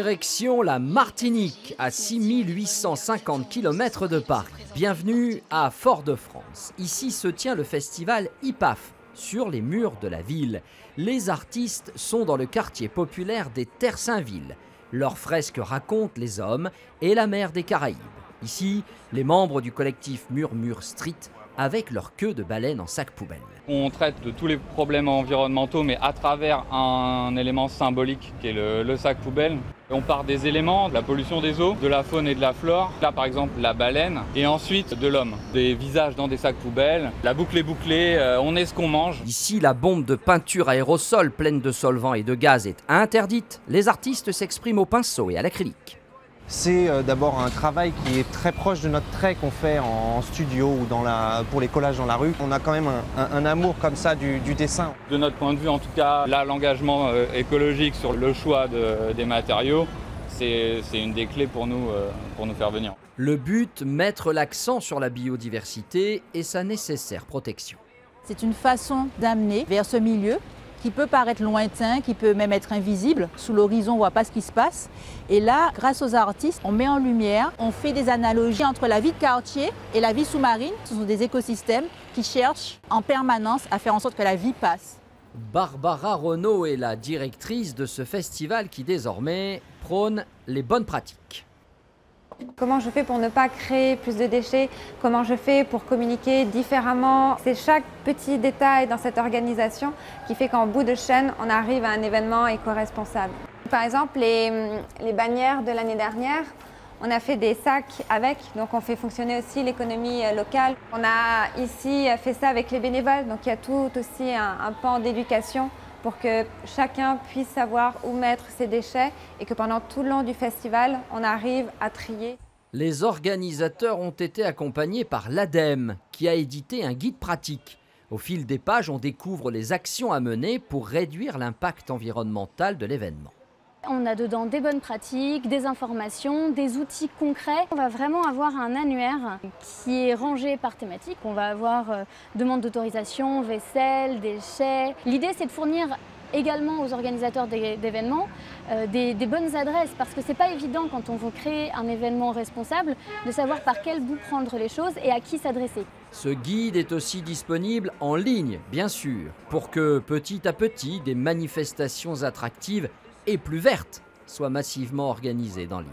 Direction la Martinique, à 6850 km de Paris. Bienvenue à Fort-de-France. Ici se tient le festival IPAF, sur les murs de la ville. Les artistes sont dans le quartier populaire des Terre-Saint-Ville. Leurs fresques racontent les hommes et la mer des Caraïbes. Ici, les membres du collectif Murmure Street avec leur queue de baleine en sac poubelle. On traite de tous les problèmes environnementaux, mais à travers un élément symbolique qui est le sac poubelle. On part des éléments, de la pollution des eaux, de la faune et de la flore. Là, par exemple, la baleine, et ensuite de l'homme. Des visages dans des sacs poubelles, la boucle est bouclée, on est ce qu'on mange. Ici, la bombe de peinture aérosol pleine de solvants et de gaz est interdite. Les artistes s'expriment au pinceau et à l'acrylique. C'est d'abord un travail qui est très proche de notre trait qu'on fait en studio ou pour les collages dans la rue. On a quand même un amour comme ça du dessin. De notre point de vue, en tout cas, là, l'engagement écologique sur le choix des matériaux, c'est une des clés pour nous faire venir. Le but, mettre l'accent sur la biodiversité et sa nécessaire protection. C'est une façon d'amener vers ce milieu qui peut paraître lointain, qui peut même être invisible. Sous l'horizon, on ne voit pas ce qui se passe. Et là, grâce aux artistes, on met en lumière, on fait des analogies entre la vie de quartier et la vie sous-marine. Ce sont des écosystèmes qui cherchent en permanence à faire en sorte que la vie passe. Barbara Renaud est la directrice de ce festival qui désormais prône les bonnes pratiques. Comment je fais pour ne pas créer plus de déchets? Comment je fais pour communiquer différemment? C'est chaque petit détail dans cette organisation qui fait qu'en bout de chaîne, on arrive à un événement éco-responsable. Par exemple, les bannières de l'année dernière, on a fait des sacs avec, donc on fait fonctionner aussi l'économie locale. On a ici fait ça avec les bénévoles, donc il y a tout aussi un pan d'éducation pour que chacun puisse savoir où mettre ses déchets et que pendant tout le long du festival, on arrive à trier. Les organisateurs ont été accompagnés par l'ADEME, qui a édité un guide pratique. Au fil des pages, on découvre les actions à mener pour réduire l'impact environnemental de l'événement. On a dedans des bonnes pratiques, des informations, des outils concrets. On va vraiment avoir un annuaire qui est rangé par thématique. On va avoir demande d'autorisation, vaisselle, déchets. L'idée, c'est de fournir également aux organisateurs d'événements des bonnes adresses, parce que c'est pas évident quand on veut créer un événement responsable de savoir par quel bout prendre les choses et à qui s'adresser. Ce guide est aussi disponible en ligne, bien sûr, pour que petit à petit, des manifestations attractives et plus vertes soient massivement organisées dans l'île.